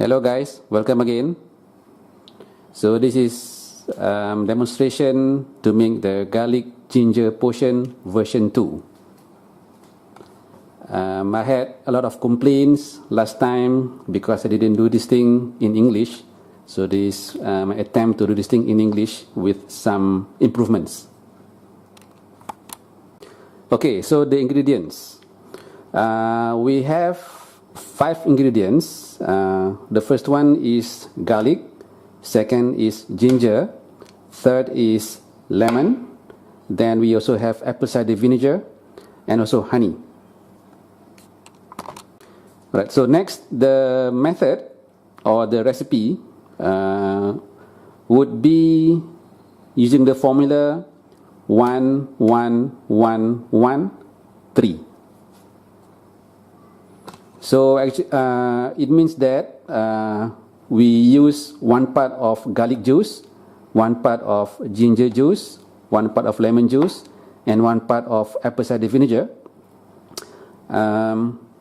Hello guys, welcome again. So this is demonstration to make the garlic ginger potion version 2. I had a lot of complaints last time because I didn't do this thing in English. So this my attempt to do this thing in English with some improvements. Okay, so the ingredients. We have 5 ingredients. The first one is garlic, second is ginger, third is lemon, then we also have apple cider vinegar and also honey. Right, so next the method or the recipe would be using the formula 1 1 1 1 3. So actually, it means that we use 1 part of garlic juice, 1 part of ginger juice, 1 part of lemon juice, and 1 part of apple cider vinegar.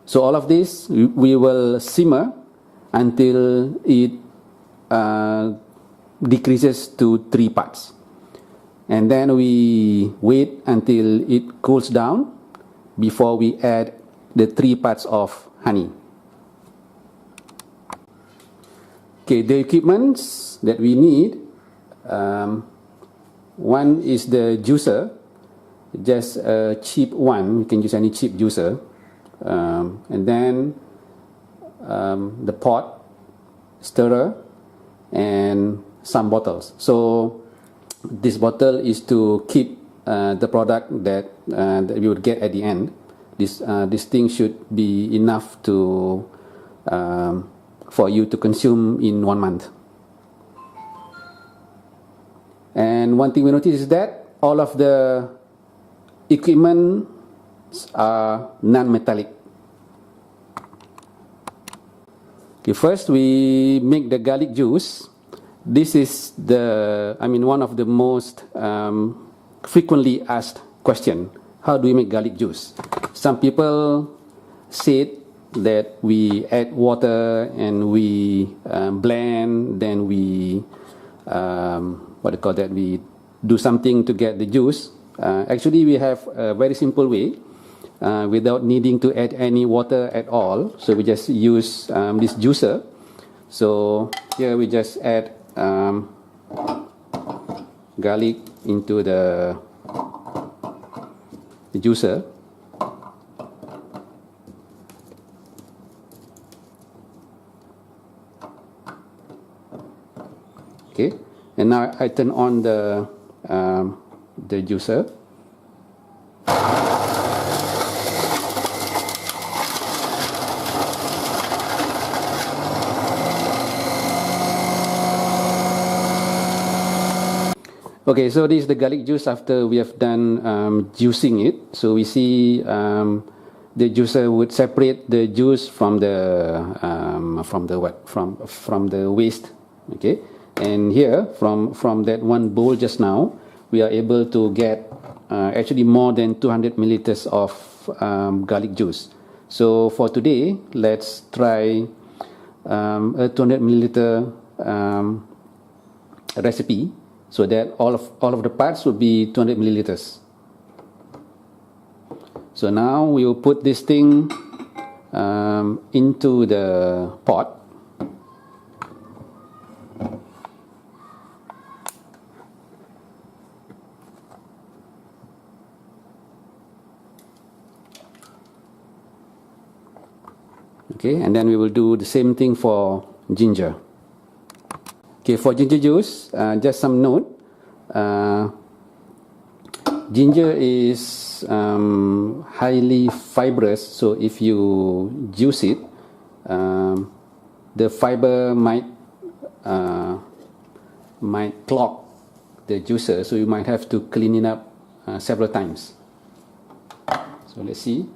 So all of this we will simmer until it decreases to 3 parts. And then we wait until it cools down before we add the 3 parts of honey. Okay, the equipments that we need, one is the juicer, just a cheap one. You can use any cheap juicer, and then the pot, stirrer, and some bottles. So this bottle is to keep the product that we would get at the end. This thing should be enough to for you to consume in 1 month. And one thing we notice is that all of the equipment are non-metallic. Okay, first we make the garlic juice. This is one of the most frequently asked question. How do we make garlic juice? Some people said that we add water and we blend, then we we do something to get the juice. Actually, we have a very simple way without needing to add any water at all. So we just use this juicer. So here we just add garlic into the juicer. Okay, and now I turn on the juicer. Okay, so this is the garlic juice after we have done juicing it. So we see the juicer would separate the juice from the waste. Okay, and here from that one bowl just now, we are able to get actually more than 200 milliliters of garlic juice. So for today, let's try a 200 milliliter recipe. So that all of the parts will be 200 milliliters. So now we will put this thing into the pot. Okay, and then we will do the same thing for ginger. Okay, for ginger juice, just some note. Ginger is highly fibrous, so if you juice it, the fiber might clog the juicer, so you might have to clean it up several times. So let's see.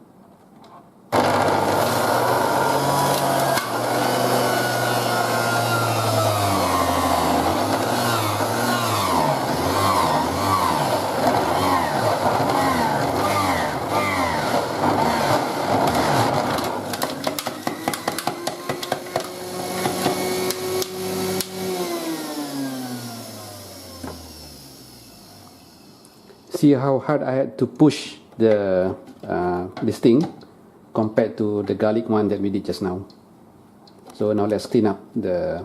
see how hard I had to push the this thing compared to the garlic one that we did just now. So now let's clean up the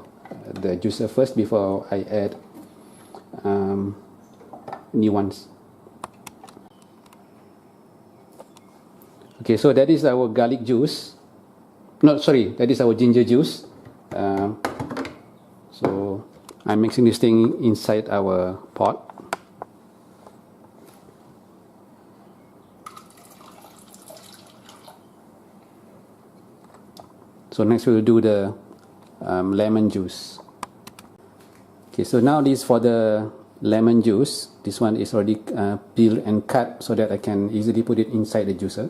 juicer first before I add new ones. Okay, so that is our garlic juice. No, sorry, that is our ginger juice. So I'm mixing this thing inside our pot. So next we will do the lemon juice. Okay, so now this for the lemon juice. This one is already peeled and cut so that I can easily put it inside the juicer.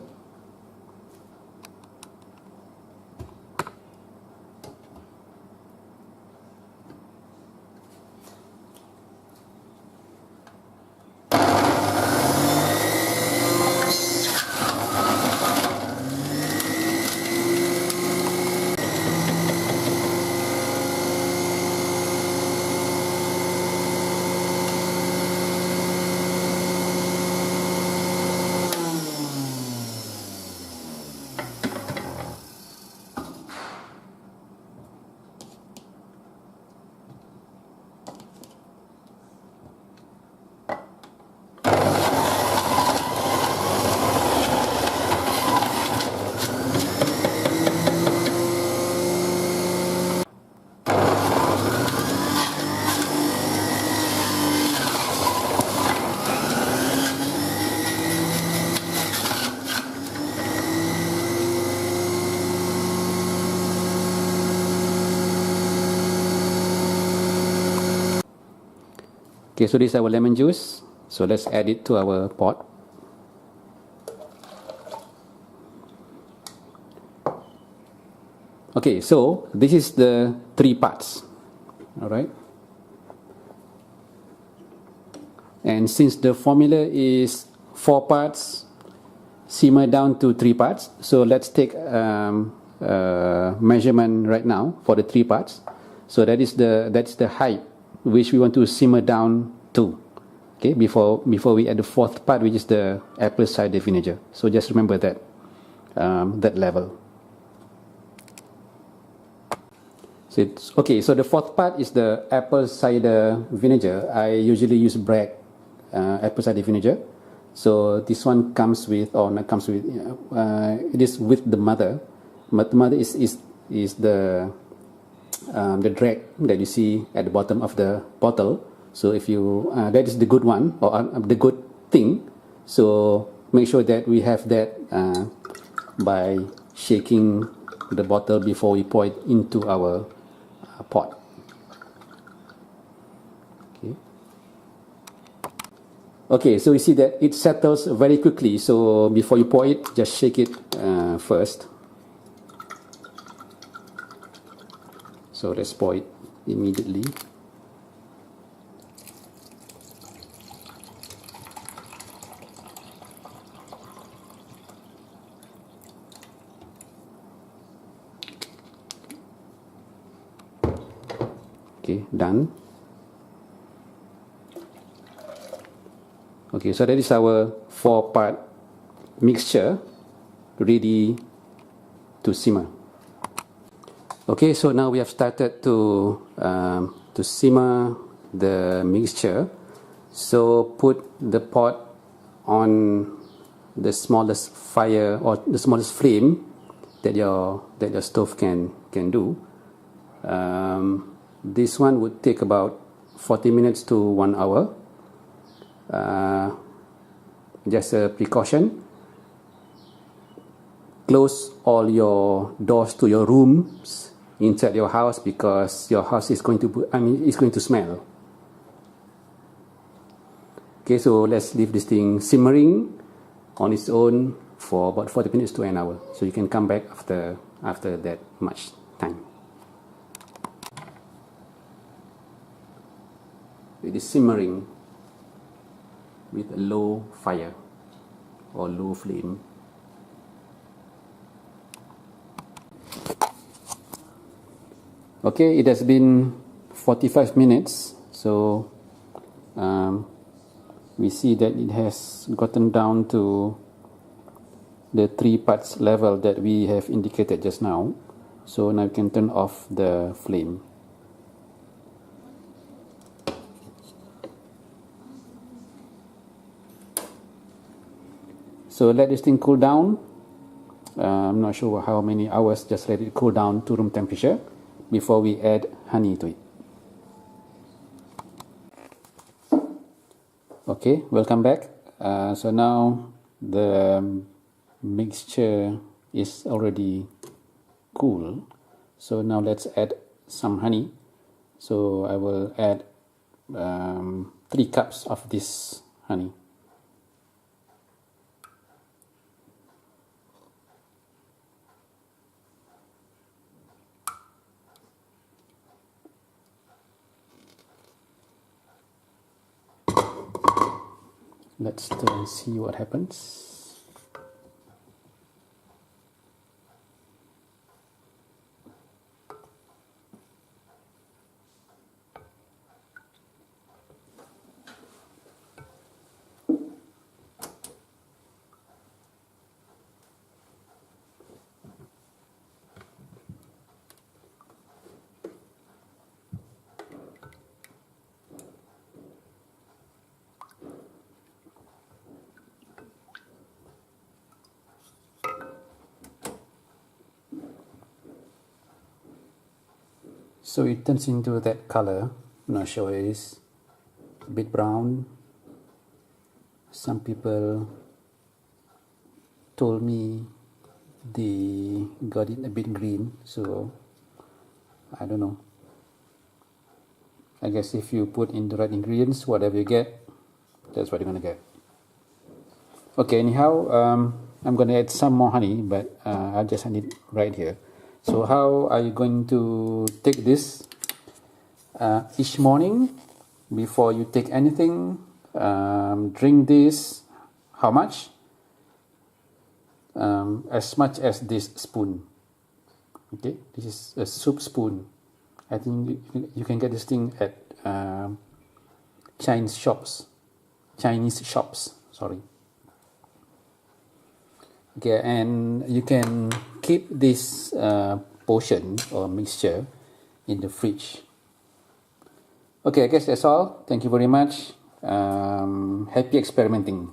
Okay, so this is our lemon juice. So let's add it to our pot. Okay, so this is the 3 parts. Alright. And since the formula is 4 parts, simmer down to 3 parts. So let's take measurement right now for the 3 parts. So that's the height which we want to simmer down to, okay, before we add the 4th part, which is the apple cider vinegar. So just remember that that level. So it's okay. So the 4th part is the apple cider vinegar. I usually use Bragg apple cider vinegar. So this one comes with, or not comes with, it is with the mother. But the mother is the drag that you see at the bottom of the bottle. So if you that is the good one, or the good thing. So make sure that we have that by shaking the bottle before we pour it into our pot. Okay. Okay, so you see that it settles very quickly. So before you pour it, just shake it first. So let's pour it immediately. Okay, done. Okay, so that is our 4-part mixture ready to simmer. Okay, so now we have started to simmer the mixture. So put the pot on the smallest fire or the smallest flame that your stove can do. This one would take about 40 minutes to 1 hour. Just a precaution. Close all your doors to your rooms inside your house, because your house is going to smell. Okay, so let's leave this thing simmering on its own for about 40 minutes to 1 hour. So you can come back after that much time. It is simmering with a low fire or low flame. Okay, it has been 45 minutes, so we see that it has gotten down to the 3 parts level that we have indicated just now. So now we can turn off the flame. So let this thing cool down. I'm not sure how many hours, just let it cool down to room temperature before we add honey to it. Okay, welcome back. So now the mixture is already cool. So now let's add some honey. So I will add 3 cups of this honey. Let's see what happens. So it turns into that color. I'm not sure what it is. A bit brown. Some people told me they got it a bit green, so I don't know. I guess if you put in the right ingredients, whatever you get, that's what you're gonna get. Okay, anyhow, I'm gonna add some more honey, but I'll just add it right here. So how are you going to take this? Each morning, before you take anything, drink this. How much? As much as this spoon. Okay, this is a soup spoon. I think you can get this thing at Chinese shops. Sorry. Okay, and you can keep this potion or mixture in the fridge. Okay, I guess that's all. Thank you very much. Happy experimenting.